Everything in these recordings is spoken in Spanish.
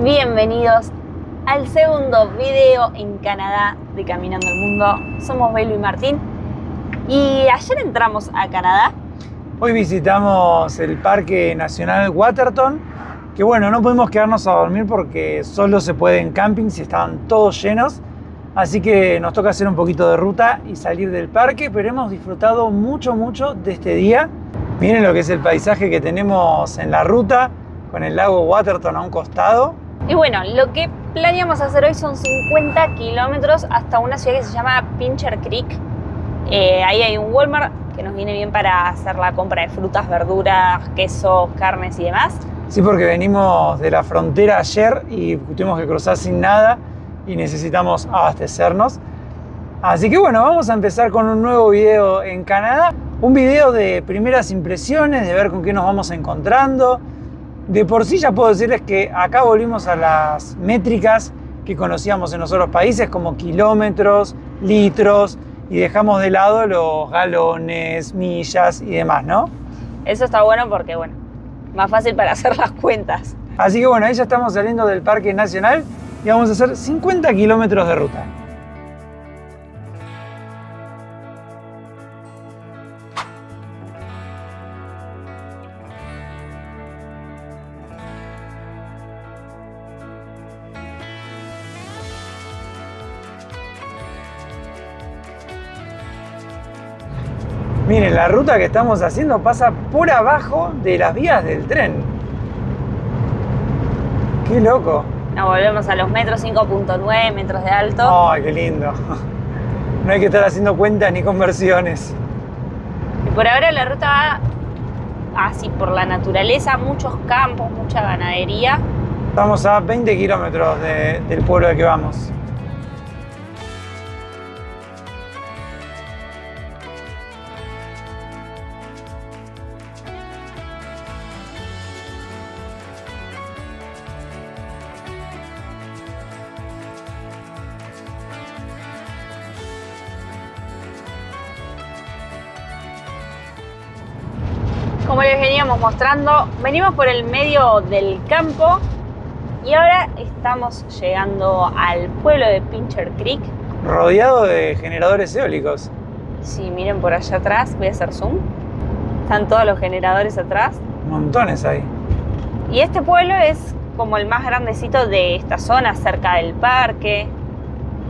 Bienvenidos al segundo video en Canadá de Caminando el Mundo. Somos Belu y Martín y ayer entramos a Canadá. Hoy visitamos el Parque Nacional Waterton, que bueno, no pudimos quedarnos a dormir porque solo se puede en campings y estaban todos llenos. Así que nos toca hacer un poquito de ruta y salir del parque, pero hemos disfrutado mucho de este día. Miren lo que es el paisaje que tenemos en la ruta, con el lago Waterton a un costado. Y bueno, lo que planeamos hacer hoy son 50 kilómetros hasta una ciudad que se llama Pincher Creek. Ahí hay un Walmart que nos viene bien para hacer la compra de frutas, verduras, quesos, carnes y demás. Sí, porque venimos de la frontera ayer y tuvimos que cruzar sin nada y necesitamos abastecernos. Así que bueno, vamos a empezar con un nuevo video en Canadá. Un video de primeras impresiones, de ver con qué nos vamos encontrando. De por sí ya puedo decirles que acá volvimos a las métricas que conocíamos en los otros países, como kilómetros, litros, y dejamos de lado los galones, millas y demás, ¿no? Eso está bueno porque, bueno, más fácil para hacer las cuentas. Así que bueno, ahí ya estamos saliendo del Parque Nacional y vamos a hacer 50 kilómetros de ruta. Miren, la ruta que estamos haciendo pasa por abajo de las vías del tren. ¡Qué loco! Nos volvemos a los metros, 5.9 metros de alto. ¡Ay, qué lindo! No hay que estar haciendo cuentas ni conversiones. Y por ahora la ruta va así por la naturaleza, muchos campos, mucha ganadería. Estamos a 20 kilómetros del pueblo al que vamos. Como les veníamos mostrando, venimos por el medio del campo y ahora estamos llegando al pueblo de Pincher Creek. Rodeado de generadores eólicos. Sí, miren por allá atrás, voy a hacer zoom. Están todos los generadores atrás. Montones ahí. Y este pueblo es como el más grandecito de esta zona, cerca del parque.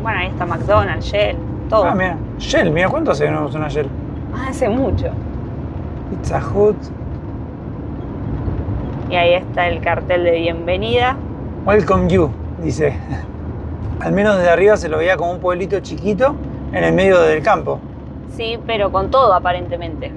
Bueno, ahí está McDonald's, Shell, todo. Ah, mira, Shell, mira cuánto hace que no vemos una Shell. Hace mucho. Pizza Hut. Y ahí está el cartel de bienvenida. Welcome you, dice. Al menos desde arriba se lo veía como un pueblito chiquito en el medio del campo. Sí, pero con todo aparentemente.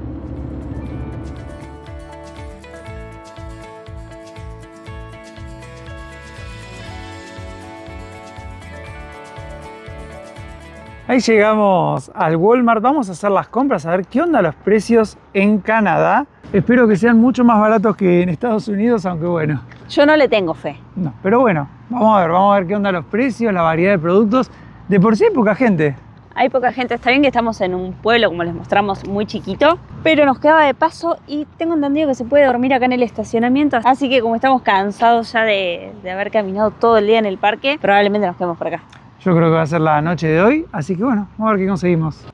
Ahí llegamos al Walmart, vamos a hacer las compras, a ver qué onda los precios en Canadá. Espero que sean mucho más baratos que en Estados Unidos, aunque bueno. Yo no le tengo fe. No, pero bueno, vamos a ver qué onda los precios, la variedad de productos. De por sí hay poca gente. Hay poca gente, está bien que estamos en un pueblo, como les mostramos, muy chiquito, pero nos quedaba de paso y tengo entendido que se puede dormir acá en el estacionamiento, así que como estamos cansados ya de haber caminado todo el día en el parque, probablemente nos quedemos por acá. Yo creo que va a ser la noche de hoy, así que bueno, vamos a ver qué conseguimos.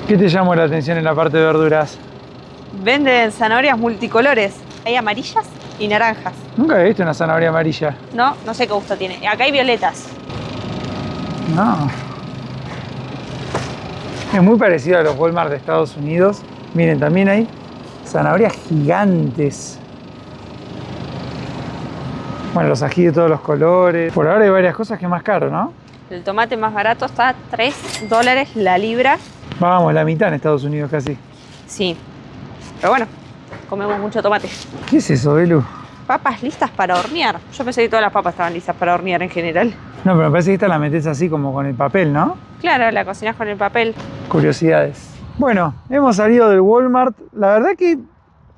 ¿Qué te llamó la atención en la parte de verduras? Venden zanahorias multicolores, hay amarillas y naranjas. Nunca había visto una zanahoria amarilla. No sé qué gusto tiene. Acá hay violetas. No. Es muy parecido a los Walmart de Estados Unidos. Miren, también hay zanahorias gigantes. Bueno, los ají de todos los colores. Por ahora hay varias cosas que es más caro, ¿no? El tomate más barato está a $3 la libra. Vamos, la mitad en Estados Unidos casi. Sí, pero bueno, comemos mucho tomate. ¿Qué es eso, Belu? Papas listas para hornear. Yo pensé que todas las papas estaban listas para hornear en general. No, pero me parece que esta la metés así como con el papel, ¿no? Claro, la cocinás con el papel. Curiosidades. Bueno, hemos salido del Walmart. La verdad que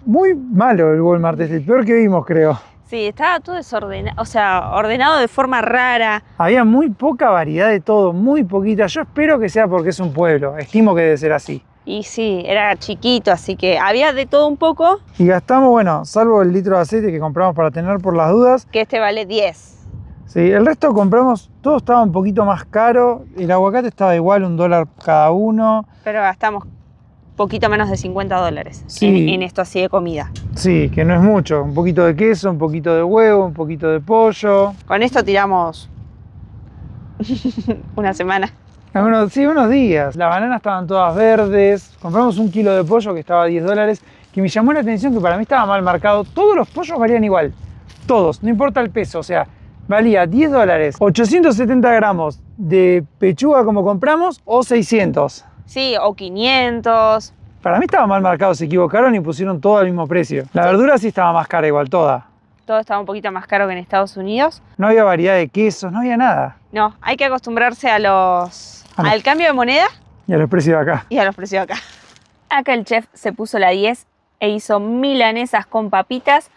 muy malo el Walmart, es el peor que vimos, creo. Sí, estaba todo desordenado, o sea, ordenado de forma rara. Había muy poca variedad de todo, muy poquita. Yo espero que sea porque es un pueblo, estimo que debe ser así. Y sí, era chiquito, así que había de todo un poco. Y gastamos, bueno, salvo el litro de aceite que compramos para tener por las dudas. Que este vale 10. Sí, el resto compramos, todo estaba un poquito más caro. El aguacate estaba igual, $1 cada uno. Pero gastamos poquito menos de $50 Sí. en esto así de comida. Sí, que no es mucho. Un poquito de queso, un poquito de huevo, un poquito de pollo. Con esto tiramos una semana. Unos días. Las bananas estaban todas verdes. Compramos 1 kilo de pollo que estaba a $10. Que me llamó la atención que para mí estaba mal marcado. Todos los pollos valían igual. Todos, no importa el peso. O sea, valía $10. 870 gramos de pechuga como compramos o 600. Sí, o 500. Para mí estaba mal marcado. Se equivocaron y pusieron todo al mismo precio. La verdura sí estaba más cara igual, toda. Todo estaba un poquito más caro que en Estados Unidos. No había variedad de quesos, no había nada. No, hay que acostumbrarse al cambio de moneda Y a los precios de acá. y a los precios de acá. Acá el chef se puso la 10 e hizo milanesas con papitas,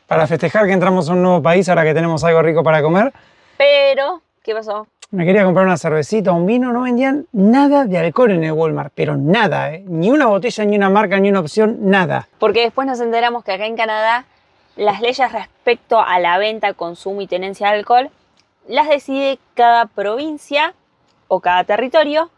Para festejar que entramos a un nuevo país, ahora que tenemos algo rico para comer, pero ¿qué pasó? me quería comprar una cervecita, un vino. No vendían nada de alcohol en el Walmart, pero nada, ¿eh? Ni una botella, ni una marca, ni una opción, nada. Porque después nos enteramos que acá en Canadá las leyes respecto a la venta, consumo y tenencia de alcohol las decide cada provincia o cada territorio.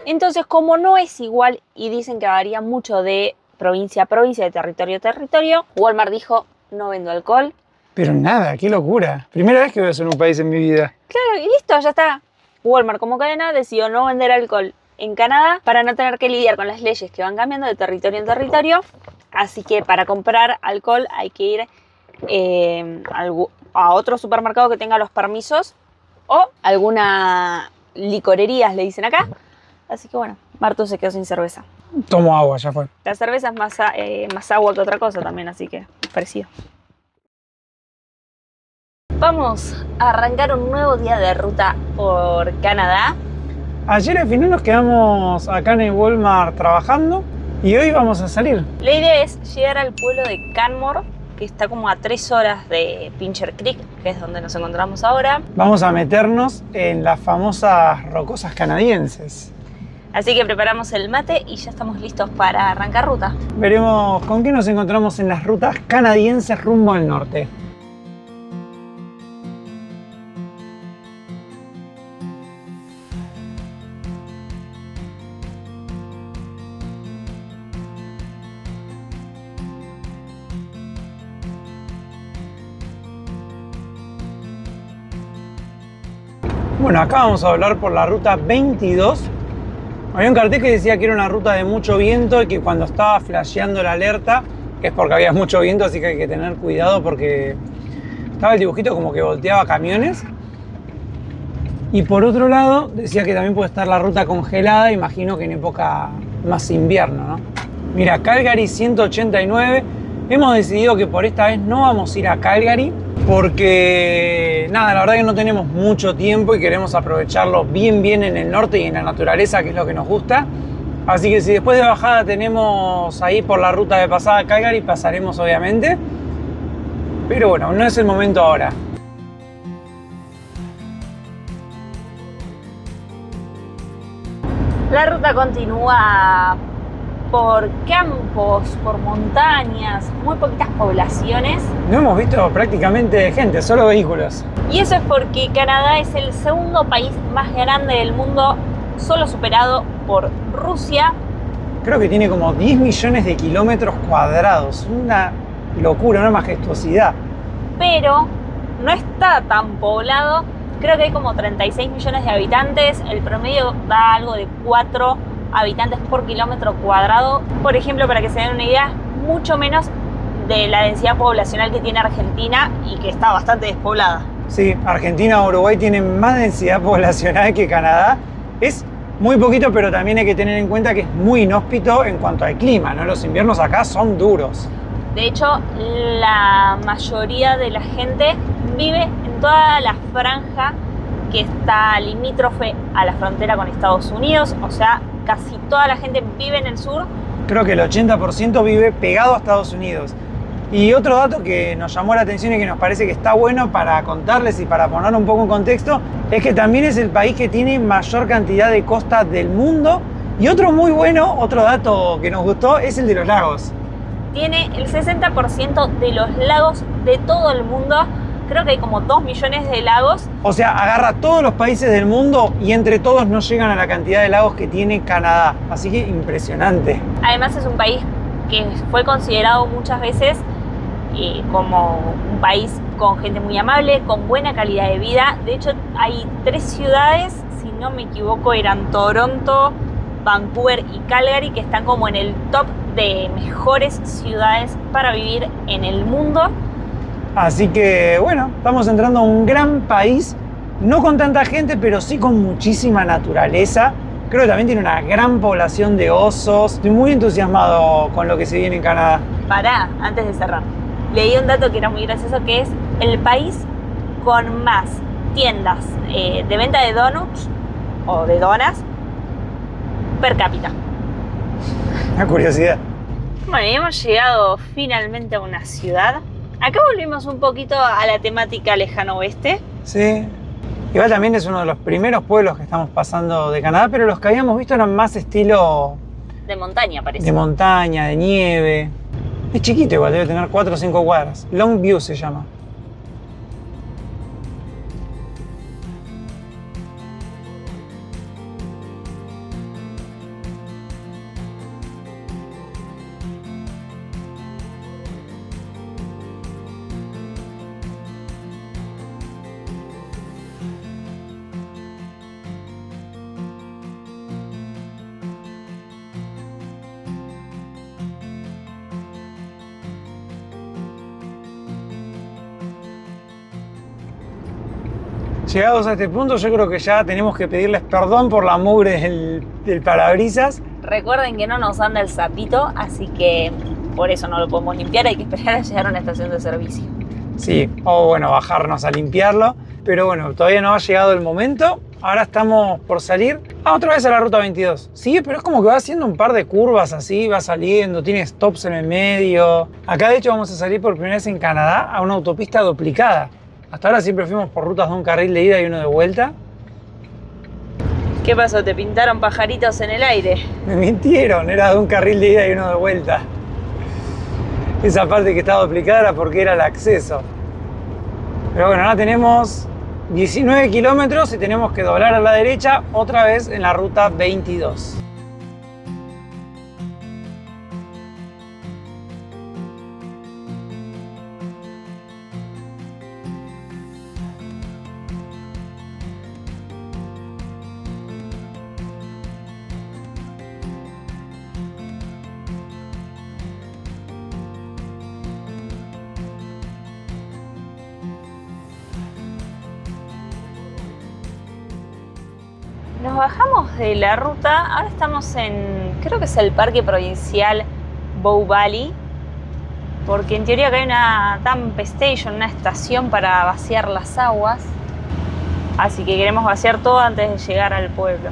Entonces, como no es igual y dicen que varía mucho de provincia a provincia, de territorio a territorio, Walmart dijo, no vendo alcohol. Pero nada, qué locura. Primera vez que veo eso en un país en mi vida. Claro, y listo, ya está. Walmart como cadena decidió no vender alcohol en Canadá para no tener que lidiar con las leyes que van cambiando de territorio en territorio. Así que para comprar alcohol hay que ir a otro supermercado que tenga los permisos o alguna licorería, le dicen acá. Así que bueno, Martu se quedó sin cerveza. Tomo agua, ya fue. La cerveza es más agua que otra cosa también, así que es parecido. Vamos a arrancar un nuevo día de ruta por Canadá. Ayer al final nos quedamos acá en el Walmart trabajando y hoy vamos a salir. La idea es llegar al pueblo de Canmore, que está como a 3 horas de Pincher Creek, que es donde nos encontramos ahora. Vamos a meternos en las famosas rocosas canadienses. Así que preparamos el mate y ya estamos listos para arrancar ruta. Veremos con qué nos encontramos en las rutas canadienses rumbo al norte. Bueno, acá vamos a hablar por la ruta 22. Había un cartel que decía que era una ruta de mucho viento y que cuando estaba flasheando la alerta es porque había mucho viento, así que hay que tener cuidado porque estaba el dibujito como que volteaba camiones. Y por otro lado decía que también puede estar la ruta congelada, imagino que en época más invierno, ¿no? Mira, Calgary 189. Hemos decidido que por esta vez no vamos a ir a Calgary porque, nada, la verdad que no tenemos mucho tiempo y queremos aprovecharlo bien en el norte y en la naturaleza, que es lo que nos gusta. Así que si después de bajada tenemos ahí por la ruta de pasada a Calgary, pasaremos obviamente. Pero bueno, no es el momento ahora. La ruta continúa por campos, por montañas, muy poquitas poblaciones. No hemos visto prácticamente gente, solo vehículos. Y eso es porque Canadá es el segundo país más grande del mundo, solo superado por Rusia. Creo que tiene como 10 millones de kilómetros cuadrados. Una locura, una majestuosidad. Pero no está tan poblado. Creo que hay como 36 millones de habitantes. El promedio da algo de 4 habitantes por kilómetro cuadrado. Por ejemplo, para que se den una idea, mucho menos de la densidad poblacional que tiene Argentina y que está bastante despoblada. Sí, Argentina o Uruguay tienen más densidad poblacional que Canadá. Es muy poquito, pero también hay que tener en cuenta que es muy inhóspito en cuanto al clima, ¿no? Los inviernos acá son duros. De hecho, la mayoría de la gente vive en toda la franja que está limítrofe a la frontera con Estados Unidos, o sea, casi toda la gente vive en el sur. Creo que el 80% vive pegado a Estados Unidos. Y otro dato que nos llamó la atención y que nos parece que está bueno para contarles y para poner un poco en contexto, es que también es el país que tiene mayor cantidad de costas del mundo. Y otro muy bueno, otro dato que nos gustó, es el de los lagos. Tiene el 60% de los lagos de todo el mundo, creo que hay como 2 millones de lagos. O sea, agarra todos los países del mundo y entre todos no llegan a la cantidad de lagos que tiene Canadá. Así que impresionante. Además es un país que fue considerado muchas veces como un país con gente muy amable, con buena calidad de vida. De hecho, hay 3 ciudades, si no me equivoco, eran Toronto, Vancouver y Calgary, que están como en el top de mejores ciudades para vivir en el mundo. Así que, bueno, estamos entrando a un gran país, no con tanta gente, pero sí con muchísima naturaleza. Creo que también tiene una gran población de osos. Estoy muy entusiasmado con lo que se viene en Canadá. Pará, antes de cerrar. Leí un dato que era muy gracioso, que es el país con más tiendas de venta de donuts o de donas per cápita. Una curiosidad. Bueno, y hemos llegado finalmente a una ciudad. Acá volvimos un poquito a la temática lejano oeste. Sí. Igual también es uno de los primeros pueblos que estamos pasando de Canadá, pero los que habíamos visto eran más estilo... De montaña, parece. De montaña, de nieve. Es chiquito igual, debe tener 4 o 5 cuadras. Longview se llama. Llegados a este punto, yo creo que ya tenemos que pedirles perdón por la mugre del parabrisas. Recuerden que no nos anda el sapito, así que por eso no lo podemos limpiar. Hay que esperar a llegar a una estación de servicio. Sí, o bueno, bajarnos a limpiarlo. Pero bueno, todavía no ha llegado el momento. Ahora estamos por salir otra vez a la ruta 22. Sí, pero es como que va haciendo un par de curvas así, va saliendo, tiene stops en el medio. Acá de hecho vamos a salir por primera vez en Canadá a una autopista duplicada. Hasta ahora siempre fuimos por rutas de un carril de ida y uno de vuelta. ¿Qué pasó? ¿Te pintaron pajaritos en el aire? Me mintieron, era de un carril de ida y uno de vuelta. Esa parte que estaba duplicada era porque era el acceso. Pero bueno, ahora tenemos 19 kilómetros y tenemos que doblar a la derecha otra vez en la ruta 22. Nos bajamos de la ruta, ahora estamos creo que es el Parque Provincial Bow Valley, porque en teoría acá hay una dump station, una estación para vaciar las aguas, así que queremos vaciar todo antes de llegar al pueblo.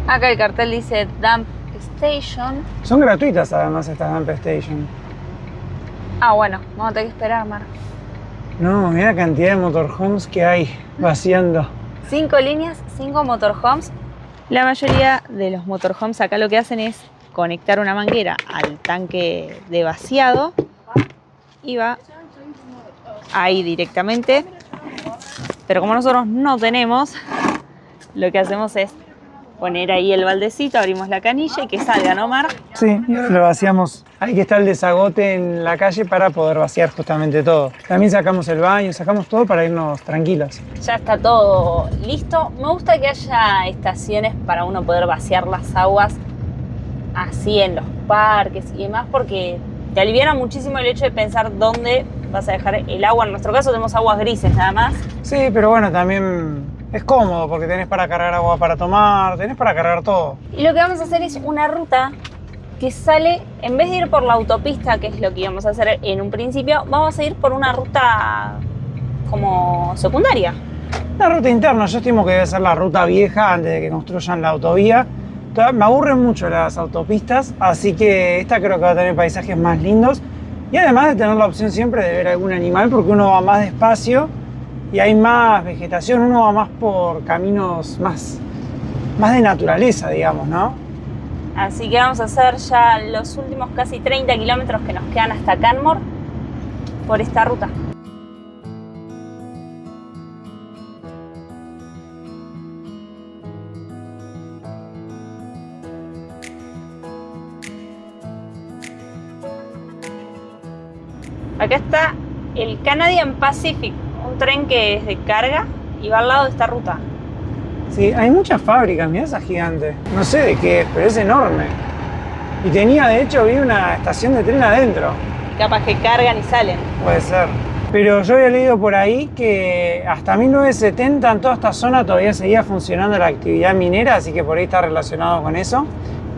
Acá el cartel dice dump station. Son gratuitas además estas dump station. Ah, bueno, vamos a tener que esperar, Mar. No, mira la cantidad de motorhomes que hay vaciando. 5 líneas, 5 motorhomes. La mayoría de los motorhomes acá lo que hacen es conectar una manguera al tanque de vaciado y va ahí directamente. Pero como nosotros no tenemos, lo que hacemos es poner ahí el baldecito, abrimos la canilla y que salga, ¿no, Mar? Sí, lo vaciamos. Ahí que está el desagote en la calle para poder vaciar justamente todo. También sacamos el baño, sacamos todo para irnos tranquilos. Ya está todo listo. Me gusta que haya estaciones para uno poder vaciar las aguas así en los parques y demás, porque te aliviana muchísimo el hecho de pensar dónde vas a dejar el agua. En nuestro caso tenemos aguas grises nada más. Sí, pero bueno, también es cómodo porque tenés para cargar agua para tomar, tenés para cargar todo. Y lo que vamos a hacer es una ruta que sale, en vez de ir por la autopista, que es lo que íbamos a hacer en un principio, vamos a ir por una ruta como secundaria. La ruta interna, yo estimo que debe ser la ruta vieja antes de que construyan la autovía. Me aburren mucho las autopistas, así que esta creo que va a tener paisajes más lindos. Y además de tener la opción siempre de ver algún animal, porque uno va más despacio y hay más vegetación, uno va más por caminos más de naturaleza, digamos, ¿no? Así que vamos a hacer ya los últimos casi 30 kilómetros que nos quedan hasta Canmore por esta ruta. Acá está el Canadian Pacific, un tren que es de carga y va al lado de esta ruta. Sí, hay muchas fábricas, mirá esa gigante. No sé de qué es, pero es enorme. Y tenía, de hecho, vi una estación de tren adentro. Capaz que cargan y salen. Puede ser. Pero yo había leído por ahí que hasta 1970 en toda esta zona todavía seguía funcionando la actividad minera, así que por ahí está relacionado con eso.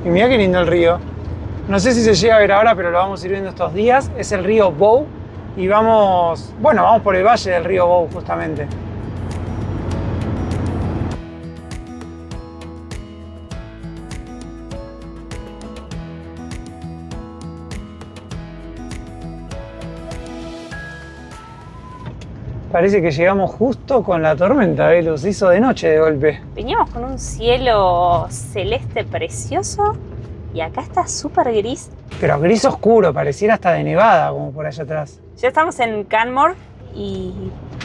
Y mirá qué lindo el río. No sé si se llega a ver ahora, pero lo vamos a ir viendo estos días. Es el río Bow y vamos por el valle del río Bow justamente. Parece que llegamos justo con la tormenta, Belu. Se hizo de noche de golpe. Veníamos con un cielo celeste precioso y acá está súper gris. Pero gris oscuro, pareciera hasta de nevada, como por allá atrás. Ya estamos en Canmore y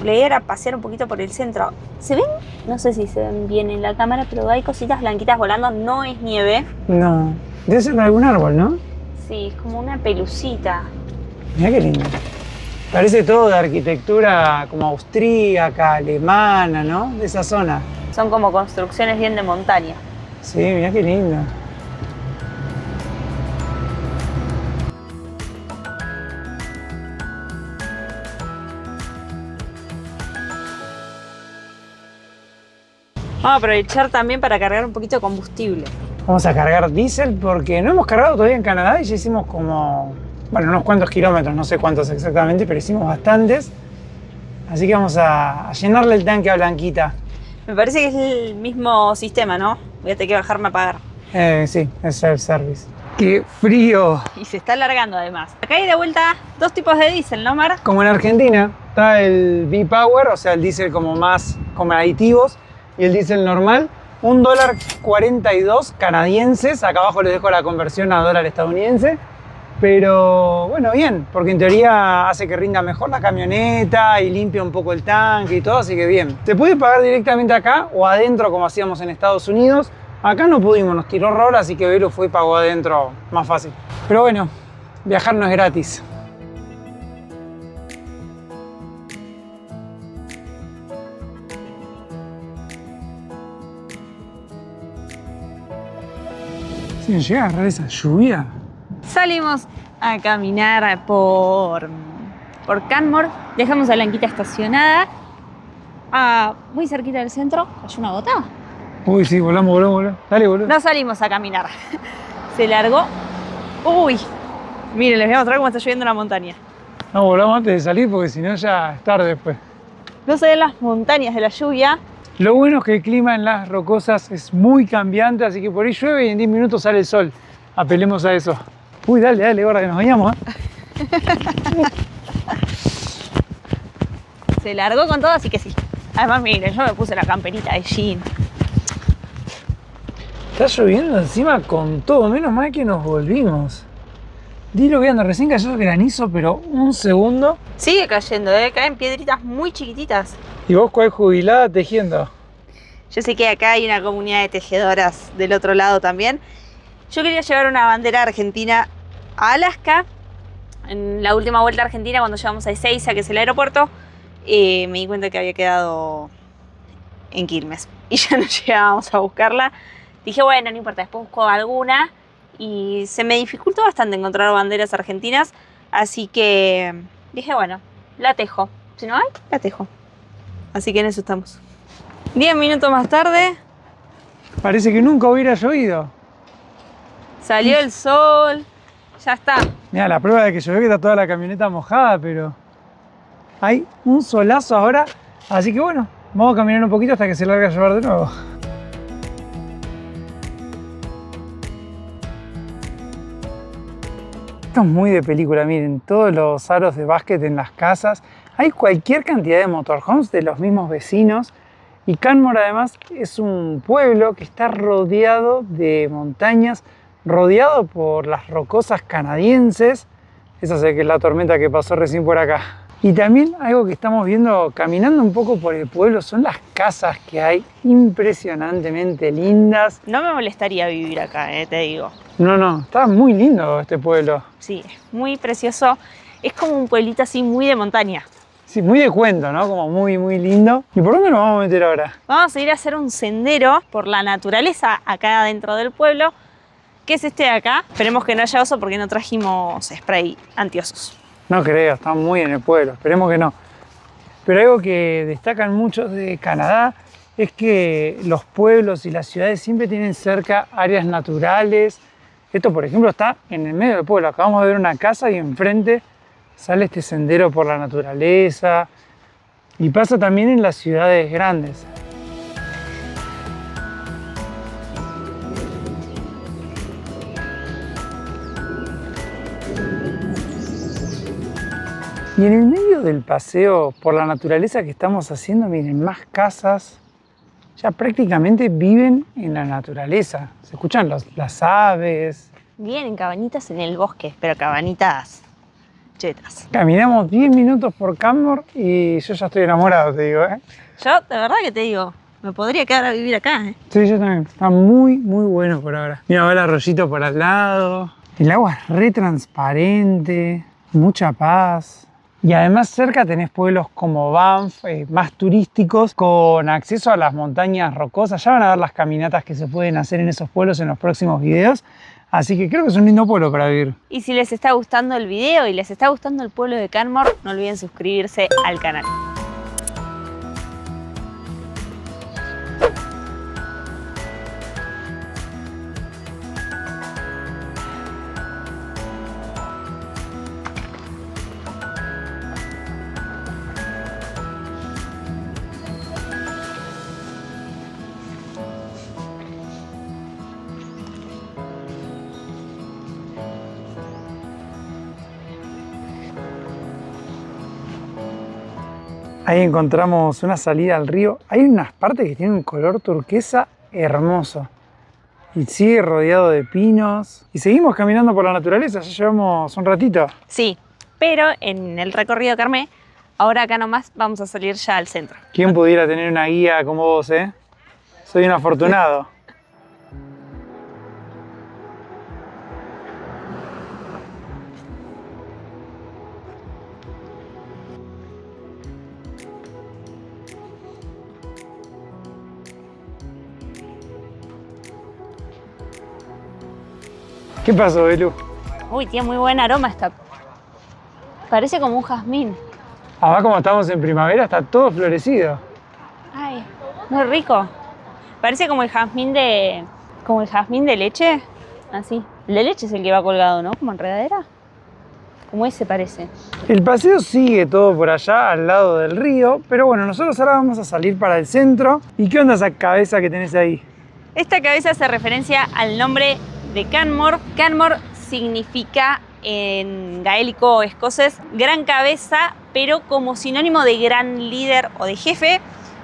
la idea era pasear un poquito por el centro. ¿Se ven? No sé si se ven bien en la cámara, pero hay cositas blanquitas volando. No es nieve. No, debe ser de algún árbol, ¿no? Sí, es como una pelucita. Mirá qué lindo. Parece todo de arquitectura como austríaca, alemana, ¿no? De esa zona. Son como construcciones bien de montaña. Sí, mirá qué lindo. Vamos a aprovechar también para cargar un poquito de combustible. Vamos a cargar diésel porque no hemos cargado todavía en Canadá y ya hicimos como, unos cuantos kilómetros, no sé cuántos exactamente, pero hicimos bastantes. Así que vamos a llenarle el tanque a Blanquita. Me parece que es el mismo sistema, ¿no? Voy a tener que bajarme a pagar. Sí, es self-service. ¡Qué frío! Y se está alargando además. Acá hay de vuelta dos tipos de diésel, ¿no, Mar? Como en Argentina, está el V-Power, o sea, el diésel como más con aditivos, y el diésel normal. $1.42 canadienses. Acá abajo les dejo la conversión a dólar estadounidense. Pero bueno, bien, porque en teoría hace que rinda mejor la camioneta y limpia un poco el tanque y todo, así que bien. Se puede pagar directamente acá o adentro como hacíamos en Estados Unidos. Acá no pudimos, nos tiró rol, así que Belu fue y pagó adentro más fácil. Pero bueno, viajar no es gratis. Si llega a agarrar esa lluvia. Salimos a caminar por Canmore. Dejamos a Blanquita estacionada. Muy cerquita del centro. ¿Cayó una gota? Uy, sí, volamos. Dale, boludo. No salimos a caminar. Se largó. Uy. Miren, les voy a mostrar cómo está lloviendo en la montaña. No, volamos antes de salir porque si no ya es tarde después. No se ven las montañas de la lluvia. Lo bueno es que el clima en las rocosas es muy cambiante, así que por ahí llueve y en 10 minutos sale el sol. Apelemos a eso. Uy, dale, gorda, que nos bañamos, Se largó con todo, así que sí. Además, miren, yo me puse la camperita de jean. Está lloviendo encima con todo, menos mal que nos volvimos. Dilo que anda, recién cayó el granizo, pero un segundo. Sigue cayendo, caen piedritas muy chiquititas. ¿Y vos cuál jubilada tejiendo? Yo sé que acá hay una comunidad de tejedoras del otro lado también. Yo quería llevar una bandera argentina a Alaska. En la última vuelta a Argentina, cuando llegamos a Ezeiza, que es el aeropuerto, me di cuenta que había quedado en Quilmes y ya no llegábamos a buscarla. Dije, bueno, no importa, después busco alguna y se me dificultó bastante encontrar banderas argentinas, así que dije, bueno, la tejo. Si no hay, la tejo. Así que en eso estamos. 10 minutos más tarde. Parece que nunca hubiera llovido. Salió el sol. Ya está. Mira, la prueba de que llovió que está toda la camioneta mojada, pero hay un solazo ahora. Así que bueno, vamos a caminar un poquito hasta que se largue a llover de nuevo. Esto es muy de película, miren, todos los aros de básquet en las casas. Hay cualquier cantidad de motorhomes de los mismos vecinos. Y Canmore además es un pueblo que está rodeado de montañas, rodeado por las rocosas canadienses. Esa sé que es la tormenta que pasó recién por acá. Y también algo que estamos viendo caminando un poco por el pueblo son las casas que hay, impresionantemente lindas. No me molestaría vivir acá, te digo. No, está muy lindo este pueblo. Sí, es muy precioso. Es como un pueblito así muy de montaña. Sí, muy de cuento, ¿no? Como muy, muy lindo. ¿Y por dónde nos vamos a meter ahora? Vamos a ir a hacer un sendero por la naturaleza acá dentro del pueblo, que es este de acá. Esperemos que no haya oso porque no trajimos spray antiosos. No creo, están muy en el pueblo, esperemos que no. Pero algo que destacan muchos de Canadá es que los pueblos y las ciudades siempre tienen cerca áreas naturales. Esto, por ejemplo, está en el medio del pueblo. Acabamos de ver una casa y enfrente sale este sendero por la naturaleza. Y pasa también en las ciudades grandes. Y en el medio del paseo por la naturaleza que estamos haciendo, miren, más casas ya prácticamente viven en la naturaleza. Se escuchan las aves. Vienen cabañitas en el bosque, pero cabañitas chetas. Caminamos 10 minutos por Canmore y yo ya estoy enamorado, te digo, ¿eh? Yo, de verdad que te digo, me podría quedar a vivir acá, ¿eh? Sí, yo también. Está muy, muy bueno por ahora. Mira, va el arroyito por al lado. El agua es re transparente, mucha paz. Y además cerca tenés pueblos como Banff, más turísticos, con acceso a las montañas rocosas. Ya van a ver las caminatas que se pueden hacer en esos pueblos en los próximos videos. Así que creo que es un lindo pueblo para vivir. Y si les está gustando el video y les está gustando el pueblo de Canmore, no olviden suscribirse al canal. Ahí encontramos una salida al río. Hay unas partes que tienen un color turquesa hermoso. Y sigue rodeado de pinos. Y seguimos caminando por la naturaleza, ya llevamos un ratito. Sí, pero en el recorrido Carmé, ahora acá nomás vamos a salir ya al centro. ¿Quién pudiera tener una guía como vos, eh? Soy un afortunado. ¿Qué pasó, Belu? Uy, tiene muy buen aroma esta. Parece como un jazmín. Además, como estamos en primavera, está todo florecido. Ay, muy rico. Parece como el jazmín de... como el jazmín de leche. Así. El de leche es el que va colgado, ¿no? Como enredadera. Como ese parece. El paseo sigue todo por allá, al lado del río. Pero bueno, nosotros ahora vamos a salir para el centro. ¿Y qué onda esa cabeza que tenés ahí? Esta cabeza hace referencia al nombre de Canmore. Canmore significa en gaélico escocés gran cabeza, pero como sinónimo de gran líder o de jefe.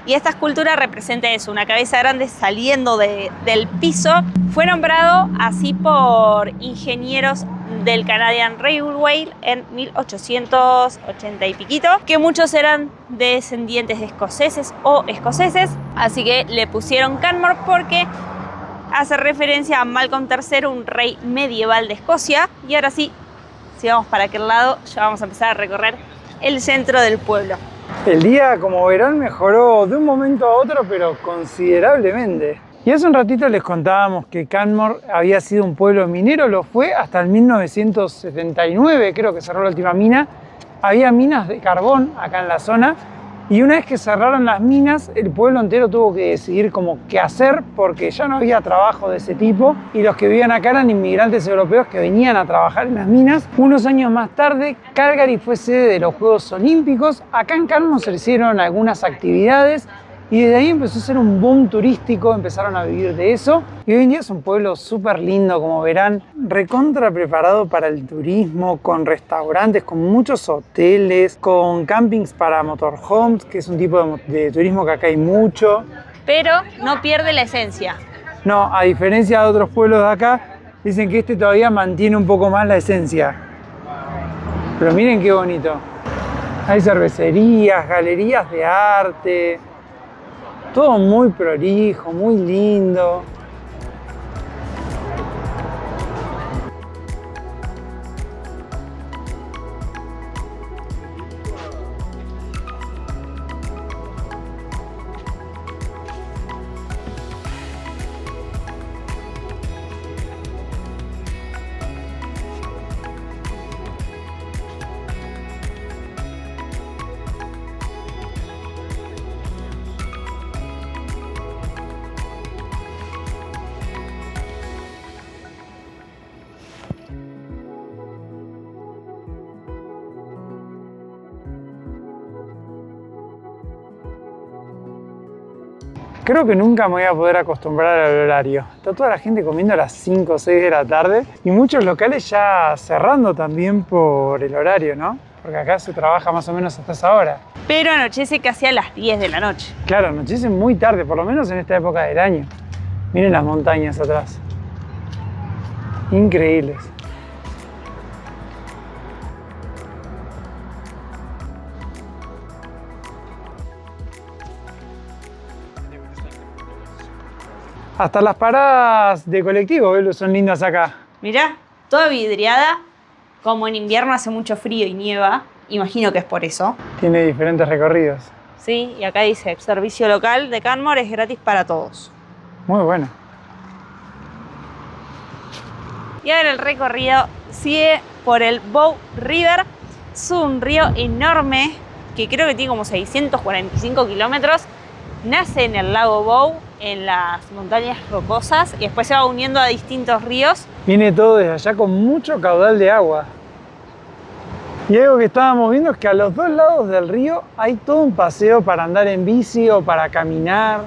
Y esta escultura representa eso, una cabeza grande saliendo del piso. Fue nombrado así por ingenieros del Canadian Railway en 1880 y piquito, que muchos eran descendientes de escoceses o escoceses, así que le pusieron Canmore porque hace referencia a Malcolm III, un rey medieval de Escocia. Y ahora sí, si vamos para aquel lado, ya vamos a empezar a recorrer el centro del pueblo. El día, como verán, mejoró de un momento a otro, pero considerablemente. Y hace un ratito les contábamos que Canmore había sido un pueblo minero, lo fue hasta el 1979, creo que cerró la última mina. Había minas de carbón acá en la zona. Y una vez que cerraron las minas, el pueblo entero tuvo que decidir como qué hacer porque ya no había trabajo de ese tipo y los que vivían acá eran inmigrantes europeos que venían a trabajar en las minas. Unos años más tarde, Calgary fue sede de los Juegos Olímpicos. Acá en Canmore se hicieron algunas actividades y desde ahí empezó a ser un boom turístico, empezaron a vivir de eso. Y hoy en día es un pueblo súper lindo, como verán, recontra preparado para el turismo, con restaurantes, con muchos hoteles, con campings para motorhomes, que es un tipo de turismo que acá hay mucho. Pero no pierde la esencia. No, a diferencia de otros pueblos de acá, dicen que este todavía mantiene un poco más la esencia. Pero miren qué bonito. Hay cervecerías, galerías de arte. Todo muy prolijo, muy lindo. Creo que nunca me voy a poder acostumbrar al horario. Está toda la gente comiendo a las 5 o 6 de la tarde y muchos locales ya cerrando también por el horario, ¿no? Porque acá se trabaja más o menos hasta esa hora. Pero anochece casi a las 10 de la noche. Claro, anochece muy tarde, por lo menos en esta época del año. Miren las montañas atrás. Increíbles. Hasta las paradas de colectivo, Belu, son lindas acá. Mirá, toda vidriada. Como en invierno hace mucho frío y nieva, imagino que es por eso. Tiene diferentes recorridos. Sí, y acá dice, servicio local de Canmore es gratis para todos. Muy bueno. Y ahora el recorrido sigue por el Bow River. Es un río enorme que creo que tiene como 645 kilómetros. Nace en el lago Bow, en las montañas rocosas, y después se va uniendo a distintos ríos. Viene todo desde allá con mucho caudal de agua. Y algo que estábamos viendo es que a los dos lados del río hay todo un paseo para andar en bici o para caminar.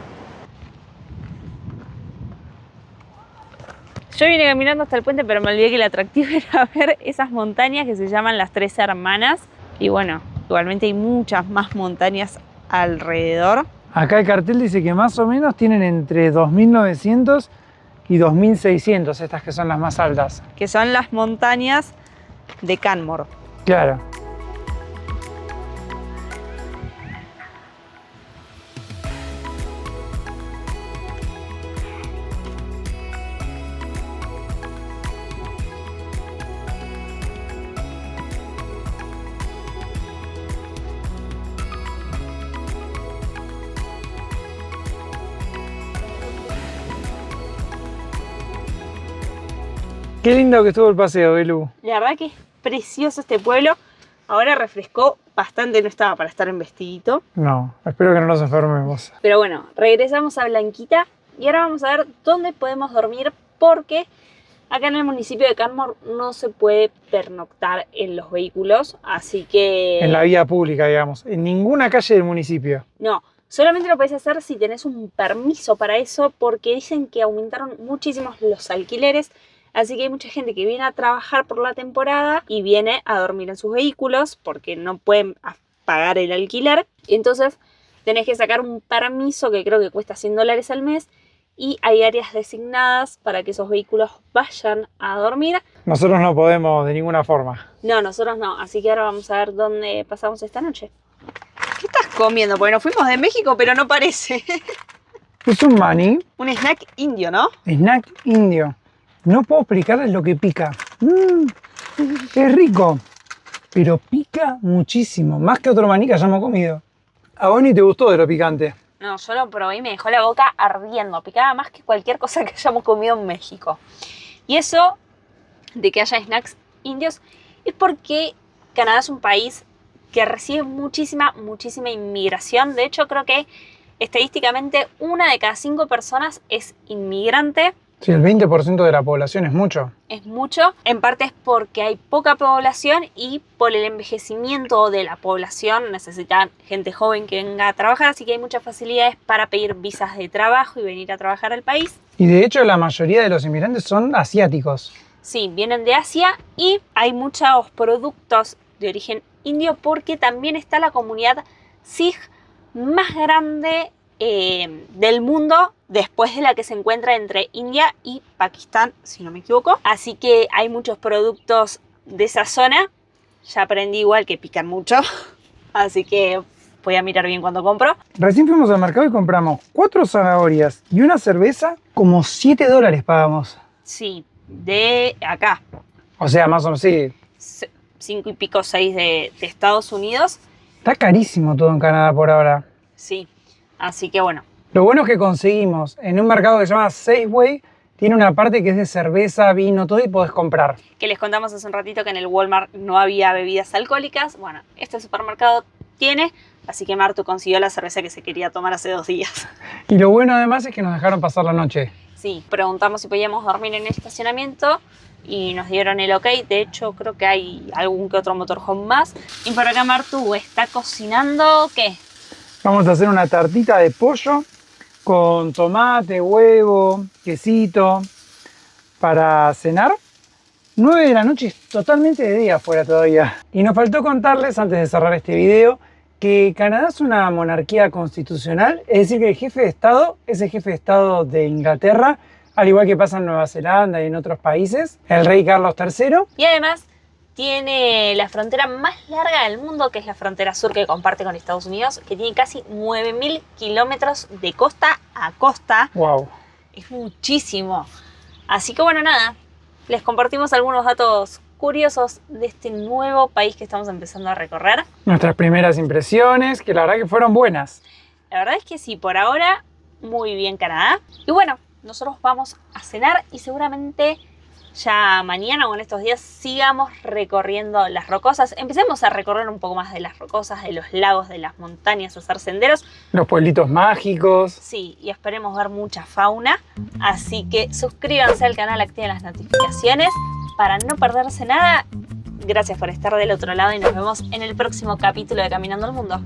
Yo vine caminando hasta el puente, pero me olvidé que el atractivo era ver esas montañas que se llaman las Tres Hermanas. Y bueno, igualmente hay muchas más montañas alrededor. Acá el cartel dice que más o menos tienen entre 2.900 y 2.600, estas que son las más altas. Que son las montañas de Canmore. Claro. Qué lindo que estuvo el paseo, Belu. La verdad que es precioso este pueblo. Ahora refrescó bastante, no estaba para estar en vestidito. No, espero que no nos enfermemos. Pero bueno, regresamos a Blanquita y ahora vamos a ver dónde podemos dormir, porque acá en el municipio de Canmore no se puede pernoctar en los vehículos, así que... En la vía pública, digamos. En ninguna calle del municipio. No, solamente lo podés hacer si tenés un permiso para eso, porque dicen que aumentaron muchísimos los alquileres. Así que hay mucha gente que viene a trabajar por la temporada y viene a dormir en sus vehículos porque no pueden pagar el alquiler. Entonces tenés que sacar un permiso que creo que cuesta $100 al mes, y hay áreas designadas para que esos vehículos vayan a dormir. Nosotros no podemos de ninguna forma. No, nosotros no. Así que ahora vamos a ver dónde pasamos esta noche. ¿Qué estás comiendo? Porque nos fuimos de México, pero no parece. Es un maní. Un snack indio, ¿no? Snack indio. No puedo explicarles lo que pica. Es rico, pero pica muchísimo. Más que otro maní que hayamos comido. ¿A vos ni te gustó de lo picante? No, yo lo probé y me dejó la boca ardiendo. Picaba más que cualquier cosa que hayamos comido en México. Y eso de que haya snacks indios es porque Canadá es un país que recibe muchísima inmigración. De hecho, creo que estadísticamente 1 de cada 5 personas es inmigrante. Sí, el 20% de la población es mucho. Es mucho, en parte es porque hay poca población y por el envejecimiento de la población necesitan gente joven que venga a trabajar, así que hay muchas facilidades para pedir visas de trabajo y venir a trabajar al país. Y de hecho la mayoría de los inmigrantes son asiáticos. Sí, vienen de Asia y hay muchos productos de origen indio porque también está la comunidad Sikh más grande del mundo, después de la que se encuentra entre India y Pakistán, si no me equivoco. Así que hay muchos productos de esa zona. Ya aprendí igual que pican mucho, así que voy a mirar bien cuando compro. Recién fuimos al mercado y compramos 4 zanahorias y una cerveza, como $7 pagamos. Sí, de acá. O sea, más o menos, sí. 5 y pico, 6 de Estados Unidos. Está carísimo todo en Canadá por ahora. Sí, así que bueno. Lo bueno es que conseguimos en un mercado que se llama Safeway, tiene una parte que es de cerveza, vino, todo, y podés comprar. Que les contamos hace un ratito que en el Walmart no había bebidas alcohólicas. Bueno, este supermercado tiene, así que Martu consiguió la cerveza que se quería tomar hace 2 días. Y lo bueno además es que nos dejaron pasar la noche. Sí, preguntamos si podíamos dormir en el estacionamiento y nos dieron el ok. De hecho, creo que hay algún que otro motorhome más. Y por acá Martu está cocinando, ¿qué? Vamos a hacer una tartita de pollo con tomate, huevo, quesito para cenar. 9 de la noche, es totalmente de día afuera todavía. Y nos faltó contarles, antes de cerrar este video, que Canadá es una monarquía constitucional, es decir, que el jefe de Estado es el jefe de Estado de Inglaterra, al igual que pasa en Nueva Zelanda y en otros países, el rey Carlos III. Y además tiene la frontera más larga del mundo, que es la frontera sur que comparte con Estados Unidos, que tiene casi 9.000 kilómetros de costa a costa. ¡Wow! Es muchísimo. Así que bueno, nada, les compartimos algunos datos curiosos de este nuevo país que estamos empezando a recorrer. Nuestras primeras impresiones, que la verdad que fueron buenas. La verdad es que sí, por ahora, muy bien Canadá. Y bueno, nosotros vamos a cenar y seguramente ya mañana o en estos días sigamos recorriendo las rocosas. Empecemos a recorrer un poco más de las rocosas, de los lagos, de las montañas, a hacer senderos. Los pueblitos mágicos. Sí, y esperemos ver mucha fauna. Así que suscríbanse al canal, activen las notificaciones para no perderse nada. Gracias por estar del otro lado y nos vemos en el próximo capítulo de Caminando el Mundo.